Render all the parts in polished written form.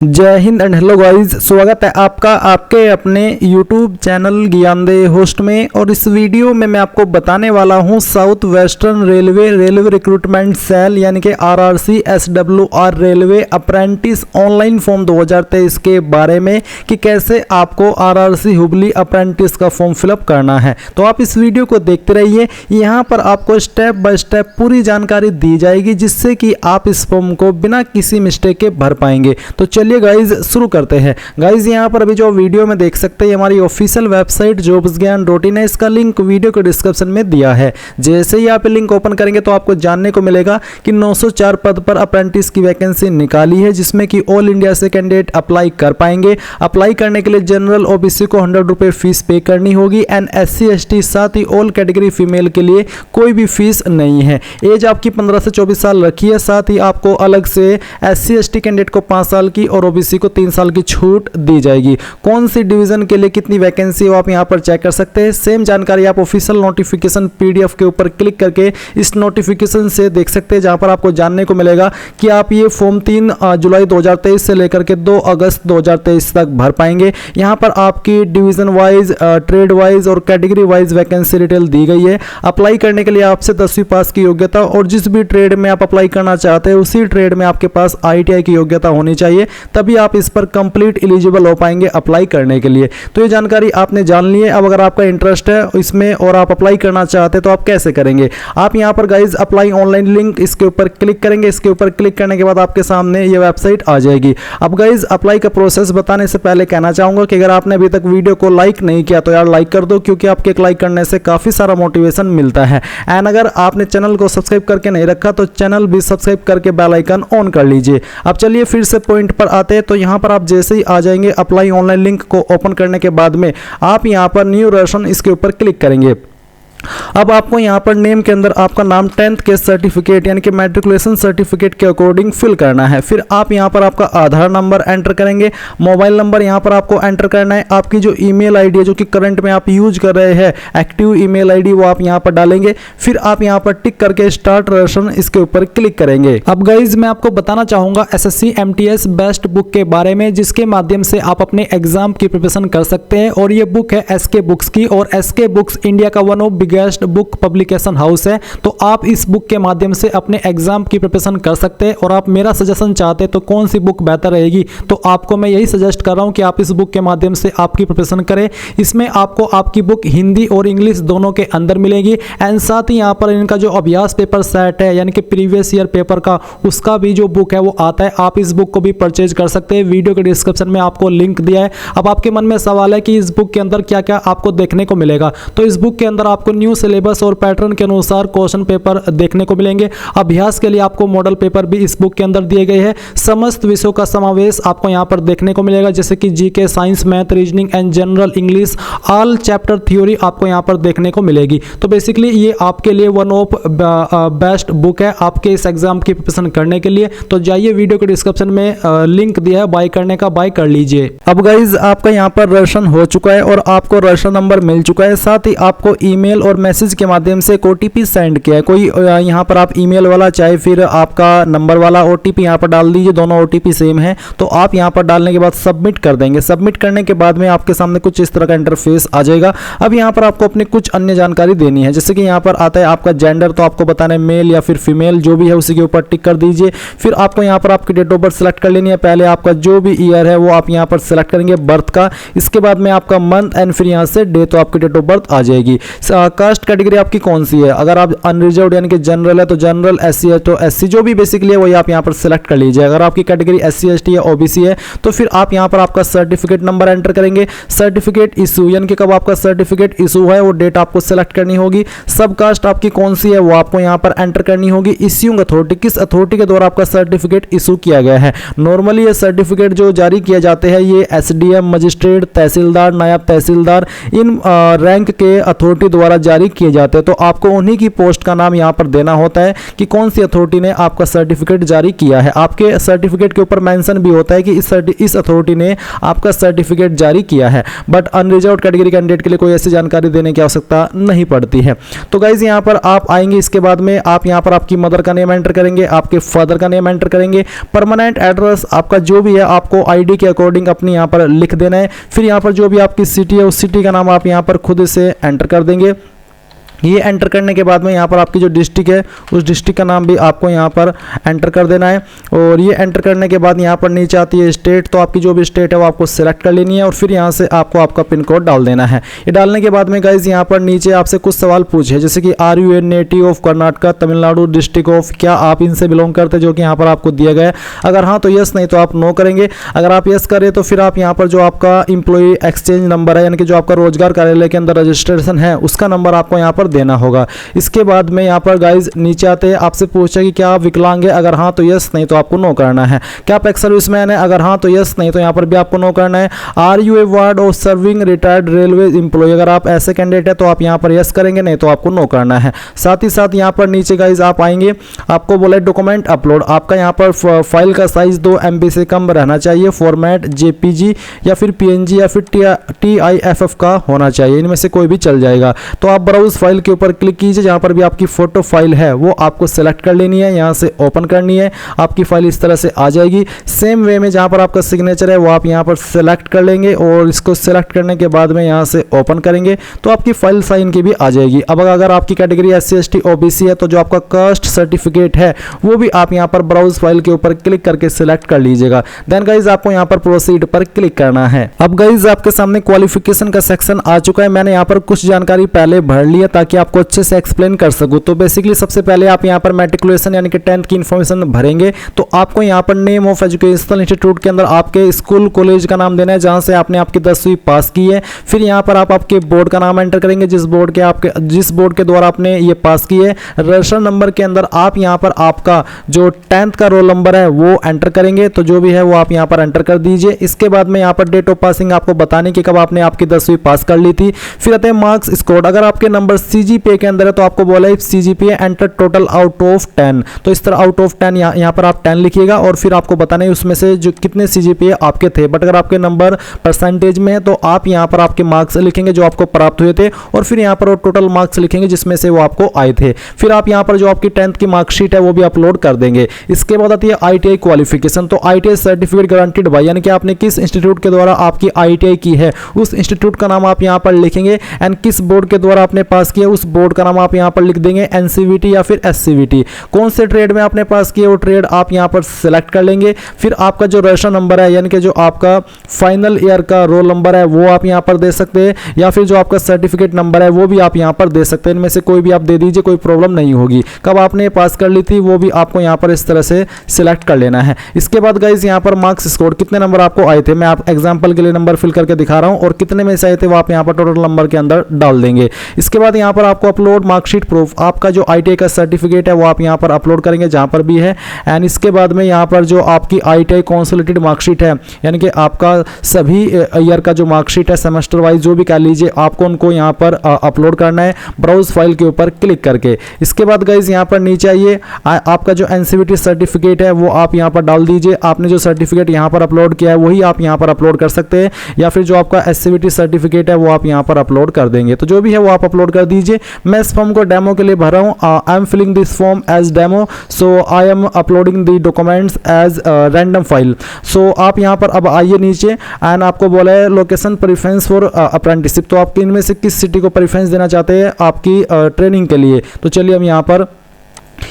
जय Hind and hello guys, स्वागत है आपका आपके अपने YouTube चैनल ज्ञानदेह होस्ट में। और इस वीडियो में मैं आपको बताने वाला हूं south western railway recruitment cell यानी कि RRC SWR railway apprentice online form 2023 के बारे में कि कैसे आपको RRC हुबली अप्रेंटिस का फॉर्म फिलअप करना है। तो आप इस वीडियो को देखते रहिए, यहाँ पर आपको स्टेप बाय स्टेप पूरी जानकारी दी जाएगी जिससे कि आप इस फॉर्म को बिना किसी मिस्टेक के भर पाएंगे। तो चलिए गाइज शुरू करते हैं। गाइज यहाँ पर अभी जो वीडियो में देख सकते हैं हमारी ऑफिशियल वेबसाइट jobsgyan.in है, इसका लिंक वीडियो के डिस्क्रिप्शन में दिया है। जैसे ही आप लिंक ओपन करेंगे तो आपको जानने को मिलेगा कि 904 पद पर अप्रेंटिस की वैकेंसी निकाली है जिसमें कि ऑल इंडिया से कैंडिडेट अप्लाई कर पाएंगे। अप्लाई करने के लिए जनरल OBC को 100 रुपये फीस पे करनी होगी एंड SC ST साथ ही ऑल कैटेगरी फीमेल के लिए कोई भी फीस नहीं है। एज आपकी 15 से 24 साल रखी है। साथ ही आपको अलग से SC ST कैंडिडेट को 5 साल की और OBC को 3 साल की छूट दी जाएगी। कौन सी डिवीजन के लिए कितनी वैकेंसी हो आप यहां पर चेक कर सकते हैं। सेम जानकारी आप ऑफिशियल नोटिफिकेशन PDF के ऊपर क्लिक करके इस नोटिफिकेशन से देख सकते हैं, जहां पर आपको जानने को मिलेगा कि आप ये फॉर्म 3 जुलाई 2023 से लेकर के 2 अगस्त 2023 तक भर पाएंगे। यहां पर आपकी डिवीजन वाइज, ट्रेड वाइज और कैटेगरी वाइज वैकेंसी डिटेल दी गई है। अप्लाई करने के लिए आपसे 10वीं पास की योग्यता और जिस भी ट्रेड में आप अप्लाई करना चाहते हैं उसी ट्रेड में आपके पास ITI की योग्यता होनी चाहिए, तभी आप इस पर कंप्लीट एलिजिबल हो पाएंगे अप्लाई करने के लिए। तो ये जानकारी आपने जान ली है। अब अगर आपका इंटरेस्ट है इसमें और आप अप्लाई करना चाहते हैं तो आप कैसे करेंगे। आप यहां पर गाइज अप्लाई ऑनलाइन लिंक इसके ऊपर क्लिक करेंगे। इसके ऊपर क्लिक करने के बाद आपके सामने ये वेबसाइट आ जाएगी। अब गाइज अप्लाई का प्रोसेस बताने से पहले कहना चाहूंगा कि अगर आपने अभी तक वीडियो को लाइक नहीं किया तो यार लाइक कर दो, क्योंकि आपके एक लाइक करने से काफी सारा मोटिवेशन मिलता है। एंड अगर आपने चैनल को सब्सक्राइब करके नहीं रखा तो चैनल भी सब्सक्राइब करके बेल आइकन ऑन कर लीजिए। अब चलिए फिर से पॉइंट पर आते हैं। तो यहाँ पर आप जैसे ही आ जाएंगे अप्लाई ऑनलाइन लिंक को ओपन करने के बाद में आप यहाँ पर न्यू रजिस्ट्रेशन इसके ऊपर क्लिक करेंगे। अब आपको यहाँ पर नेम के अंदर आपका नाम 10th के सर्टिफिकेट यानी कि मैट्रिकुलेशन सर्टिफिकेट के अकॉर्डिंग फिल करना है। फिर आप यहाँ पर आपका आधार नंबर एंटर करेंगे, मोबाइल नंबर यहाँ पर आपको एंटर करना है। आपकी जो ईमेल आईडी है जो कि करंट में आप यूज कर रहे हैं एक्टिव ईमेल आईडी वो आप यहाँ पर डालेंगे। फिर आप यहाँ पर टिक करके स्टार्ट रजिस्ट्रेशन इसके ऊपर क्लिक करेंगे। अब गाइज मैं आपको बताना चाहूंगा SSC MTS बेस्ट बुक के बारे में, जिसके माध्यम से आप अपने एग्जाम की प्रिपरेशन कर सकते हैं। और ये बुक है SK बुक्स की, और SK बुक्स इंडिया का one of biggest book publication house है। तो आप इस बुक के माध्यम से अपने एग्जाम की प्रिपरेशन कर सकते हैं। और आप मेरा सजेशन चाहते हैं तो कौन सी बुक बेहतर रहेगी, तो आपको मैं यही सजेस्ट कर रहा हूं कि आप इस बुक के माध्यम से आपकी प्रिपरेशन करें। इसमें आपको आपकी बुक हिंदी और इंग्लिश दोनों के अंदर मिलेगी। एंड साथ ही यहाँ पर इनका जो अभ्यास पेपर सेट है यानी कि प्रीवियस ईयर पेपर का, उसका भी जो बुक है वो आता है। आप इस बुक को भी परचेज कर सकते हैं। वीडियो के डिस्क्रिप्शन में आपको लिंक दिया है। अब आपके मन में सवाल है कि इस बुक के अंदर क्या क्या आपको देखने को मिलेगा, तो इस बुक के अंदर आपको न्यू सिलेबस और पैटर्न के अनुसार क्वेश्चन पेपर देखने को मिलेंगे। अभ्यास के लिए आपको मॉडल पेपर भी इस बुक के अंदर दिए गए हैं। समस्त विषयों का समावेश आपको यहां पर देखने को मिलेगा, जैसे कि GK, science, math, reasoning and general English, all chapter theory आपको यहां पर देखने को मिलेगी। तो बेसिकली ये आपके लिए वन ऑफ बेस्ट बुक है आपके इस एग्जाम की प्रिपरेशन करने के लिए। तो जाइए वीडियो के डिस्क्रिप्शन में लिंक दिया है बाय करने का, बाय कर लीजिए। अब गाइज आपका यहाँ पर रजिस्ट्रेशन हो चुका है और आपको रजिस्ट्रेशन नंबर मिल चुका है। साथ ही आपको ईमेल और मैसेज के माध्यम से एक OTP सेंड किया है। कोई यहाँ पर आप ईमेल वाला चाहे फिर आपका नंबर वाला OTP यहाँ पर डाल दीजिए, दोनों OTP सेम है। तो आप यहाँ पर डालने के बाद सबमिट कर देंगे। सबमिट करने के बाद में आपके सामने कुछ इस तरह का इंटरफेस आ जाएगा। अब यहाँ पर आपको अपनी कुछ अन्य जानकारी देनी है, जैसे कि यहाँ पर आता है आपका जेंडर, तो आपको बताना है मेल या फिर फीमेल, जो भी है उसी के ऊपर टिक कर दीजिए। फिर आपको यहाँ पर आपकी डेट ऑफ बर्थ सेलेक्ट कर लेनी है। पहले आपका जो भी ईयर है वो आप यहाँ पर सेलेक्ट करेंगे बर्थ का। इसके बाद में आपका मंथ एंड फिर यहाँ से डे, तो आपकी डेट ऑफ बर्थ आ जाएगी। कास्ट कैटेगरी आपकी कौन सी है, अगर आप अनरिजर्व्ड यानी कि जनरल है तो जनरल, SC है तो SC, जो भी बेसिकली है वही आप यहाँ पर सिलेक्ट कर लीजिए। अगर आपकी कैटेगरी SC ST या OBC है तो फिर आप यहाँ पर आपका सर्टिफिकेट नंबर एंटर करेंगे। सर्टिफिकेट इशू यानी कि कब आपका सर्टिफिकेट इशू है वो डेट आपको सिलेक्ट करनी होगी। सब कास्ट आपकी कौन सी है वो आपको यहाँ पर एंटर करनी होगी। इश्यूइंग अथॉरिटी, किस अथॉरिटी के द्वारा आपका सर्टिफिकेट इशू किया गया है। नॉर्मली ये सर्टिफिकेट जो जारी किए जाते हैं ये SDM, मजिस्ट्रेट, तहसीलदार, नायब तहसीलदार, इन रैंक के अथॉरिटी द्वारा जारी किए जाते हैं तो आपको उन्हीं की पोस्ट का नाम यहाँ पर देना होता है कि कौन सी अथॉरिटी ने आपका सर्टिफिकेट जारी किया है। आपके सर्टिफिकेट के ऊपर मेंशन भी होता है कि इस अथॉरिटी ने आपका सर्टिफिकेट जारी किया है, बट अनरिजर्व्ड कैटेगरी कैंडिडेट के लिए कोई ऐसी जानकारी देने की आवश्यकता नहीं पड़ती है। तो गाइज यहाँ पर आप आएंगे, इसके बाद में आप यहाँ पर आपकी मदर का नेम एंटर करेंगे, आपके फादर का नेम एंटर करेंगे, परमानेंट एड्रेस आपका जो भी है आपको आईडी के अकॉर्डिंग अपनी यहाँ पर लिख देना है। फिर यहाँ पर जो भी आपकी सिटी है उस सिटी का नाम आप यहाँ पर खुद से एंटर कर देंगे। ये एंटर करने के बाद में यहाँ पर आपकी जो डिस्ट्रिक्ट है उस डिस्ट्रिक्ट का नाम भी आपको यहाँ पर एंटर कर देना है। और ये एंटर करने के बाद यहाँ पर नीचे आती है स्टेट, तो आपकी जो भी स्टेट है वो आपको सिलेक्ट कर लेनी है और फिर यहाँ से आपको आपका पिन कोड डाल देना है। ये डालने के बाद में गाइज यहाँ पर नीचे आपसे कुछ सवाल पूछे, जैसे कि are you a native of Karnataka, Tamil Nadu, district of, क्या आप इनसे बिलोंग करते, जो कि यहाँ पर आपको दिया गया है। अगर हाँ तो यस, नहीं तो आप नो करेंगे। अगर आप यस करें तो फिर आप यहाँ पर जो आपका इंप्लॉई एक्सचेंज नंबर है, यानी कि जो आपका रोजगार कार्यालय के अंदर रजिस्ट्रेशन है उसका नंबर आपको यहाँ पर देना होगा। इसके बाद में यहाँ पर गाइज नीचे आते हैं, आपसे पूछा कि क्या आप विकलांग है, अगर हाँ तो यस, नहीं तो आपको नो करना है। क्या आप एक्स सर्विसमैन है, अगर हाँ तो यस, नहीं तो यहाँ पर भी आपको नो करना है। Are you a ward of serving retired railway employ, अगर आप ऐसे कैंडिडेट है तो आप यहाँ पर यस करेंगे, नहीं तो आपको नो करना है। साथ ही साथ यहाँ पर नीचे गाइज आप आएंगे, आपको बोला डॉक्यूमेंट अपलोड, आपका यहाँ पर फाइल का साइज 2 MB से कम रहना चाहिए, फॉर्मेट JPG या फिर PNG या फिर TIFF का होना चाहिए, इनमें से कोई भी चल जाएगा। तो आप ब्राउज फाइल के ऊपर क्लिक कीजिए, जहां पर भी आपकी फोटो फाइल है वो आपको सेलेक्ट कर लेनी है, यहां से ओपन करनी है, आपकी फाइल इस तरह से आ जाएगी। सेम वे में जहां पर आपका सिग्नेचर है वो आप यहां पर सेलेक्ट कर लेंगे और इसको सेलेक्ट करने के बाद में यहां से ओपन करेंगे तो आपकी फाइल साइन की भी आ जाएगी। अब अगर आपकी कैटेगरी SC ST OBC है तो जो आपका कास्ट सर्टिफिकेट है वो भी आप यहां पर ब्राउज फाइल के ऊपर क्लिक करके सिलेक्ट कर लीजिएगा। देन गाइज आपको यहां पर प्रोसीड पर क्लिक करना है। अब गाइज आपके सामने क्वालिफिकेशन का सेक्शन आ चुका है। मैंने यहां पर कुछ जानकारी पहले भर ली है ताकि आपको अच्छे से एक्सप्लेन कर सकूं। तो बेसिकली सबसे पहले आप यहां पर मैट्रिकुलेशन यानी कि 10th की इंफॉर्मेशन भरेंगे, तो आपको यहां पर नेम ऑफ एजुकेशनल इंस्टीट्यूट के अंदर आपके स्कूल कॉलेज का नाम देना है जहां से आपने आपकी 10वीं पास की है। फिर यहां पर आप आपके बोर्ड का नाम एंटर करेंगे, जिस बोर्ड के द्वारा आपने ये पास की है। रजिस्टर नंबर के अंदर आप यहां पर आपका जो 10th का रोल नंबर है वो एंटर करेंगे, तो जो भी है वो आप यहां पर एंटर कर दीजिए। इसके बाद में यहां पर डेट ऑफ पासिंग आपको बताने की कब आपने आपकी 10वीं पास कर ली थी। फिर आते हैं मार्क्स स्कोर, अगर आपके नंबर CGPA के अंदर है तो आपको बोला है CGPA enter total out of 10, तो इस तरह आउट ऑफ 10 यहाँ पर आप 10 लिखिएगा और फिर आपको बताना है उसमें से जो कितने CGPA आपके थे। बट अगर आपके नंबर परसेंटेज में है तो आप यहाँ पर आपके मार्क्स लिखेंगे जो आपको प्राप्त हुए थे और फिर यहाँ पर टोटल मार्क्स लिखेंगे जिसमें से वो आपको आए थे। फिर आप यहाँ पर जो आपकी 10th की मार्कशीट है वो भी अपलोड कर देंगे। इसके बाद आती है ITI क्वालिफिकेशन, तो ITI सर्टिफिकेट गारंटीड बाय, यानी कि आपने किस इंस्टीट्यूट के द्वारा आपकी ITI की है उस इंस्टीट्यूट का नाम आप यहाँ पर लिखेंगे एंड किस बोर्ड के द्वारा आपने पास किया उस बोर्ड का नाम आप यहाँ पर लिख देंगे, NCVT या फिर SCVT। कौन से ट्रेड में आपने पास किया वो ट्रेड आप यहाँ पर सिलेक्ट कर लेंगे। फिर आपका जो रजिस्टर नंबर है यानी कि जो आपका फाइनल ईयर का रोल नंबर है वो आप यहाँ पर दे सकते हैं, या फिर जो आपका सर्टिफिकेट नंबर है वो भी आप यहाँ पर दे सकते हैं। इनमें से कोई भी आप दे दीजिए, कोई प्रॉब्लम नहीं होगी। कब आपने पास कर ली थी वो भी आपको यहाँ पर इस तरह से सिलेक्ट कर लेना है। इसके बाद गाइज यहाँ पर मार्क्स स्कोर, कितने नंबर आपको आए थे, मैं आप एग्जाम्पल के लिए नंबर फिल करके दिखा रहा हूँ और कितने में से आए थे वो आप यहाँ पर टोटल नंबर के अंदर डाल देंगे। इसके बाद यहाँ पर आपको अपलोड मार्कशीट प्रूफ, आपका जो ITI का सर्टिफिकेट है वो आप यहाँ पर अपलोड करेंगे जहाँ पर भी है। एंड इसके बाद में यहाँ पर जो आपकी ITI कंसोलिडेटेड मार्कशीट है यानी कि आपका सभी ईयर का जो मार्कशीट है सेमेस्टर वाइज जो भी कह लीजिए आपको उनको यहाँ पर अपलोड करना है ब्राउज फाइल के ऊपर क्लिक करके। इसके बाद गाइज यहाँ पर नीचे आइए, आपका जो NCVT सर्टिफिकेट है वो आप यहाँ पर डाल दीजिए। आपने जो सर्टिफिकेट यहाँ पर अपलोड किया है वही आप यहाँ पर अपलोड कर सकते हैं, या फिर जो आपका SCVT सर्टिफिकेट है वो आप यहाँ पर अपलोड कर देंगे। तो जो भी है वो आप अपलोड कर दीजिए। मैं इस फॉर्म को डेमो के लिए भर रहा हूँ, I am filling this form as demo, so I am uploading the documents as random file. So आप यहाँ पर अब आइए नीचे एंड आपको बोला है लोकेशन प्रेफरेंस फॉर अप्रेंटिसशिप, तो आप इनमें से किस सिटी को प्रेफरेंस देना चाहते हैं आपकी ट्रेनिंग के लिए। तो चलिए हम यहाँ पर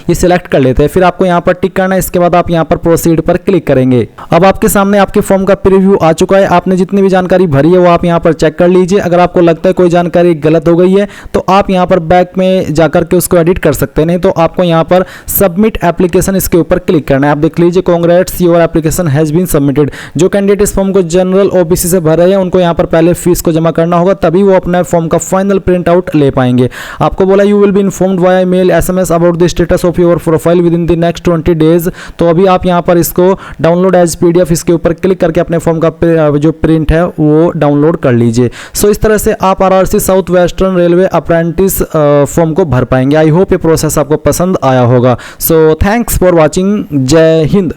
ये सिलेक्ट कर लेते हैं, फिर आपको यहाँ पर टिक करना है। इसके बाद आप यहाँ पर प्रोसीड पर क्लिक करेंगे। अब आपके सामने आपके फॉर्म का प्रीव्यू आ चुका है। आपने जितनी भी जानकारी भरी है वो आप यहाँ पर चेक कर लीजिए। अगर आपको लगता है कोई जानकारी गलत हो गई है तो आप यहाँ पर बैक में जाकर के उसको एडिट कर सकते हैं, नहीं तो आपको यहाँ पर सबमिट एप्लीकेशन इसके ऊपर क्लिक करना है। आप देख लीजिए congrats your application has been submitted. जो कैंडिडेट इस फॉर्म को जनरल OBC से भर रहे हैं उनको यहाँ पर पहले फीस को जमा करना होगा, तभी वो अपना फॉर्म का फाइनल प्रिंट आउट ले पाएंगे। आपको बोला you will be informed via mail SMS about the status status of your profile within the next 20 days. तो अभी आप यहाँ पर इसको डाउनलोड एज PDF इसके ऊपर क्लिक करके अपने फॉर्म का जो प्रिंट है वो डाउनलोड कर लीजिए। सो इस तरह से आप RRC south western railway apprentice form को भर पाएंगे। आई होप ये प्रोसेस आपको पसंद आया होगा। So thanks for watching. जय हिंद।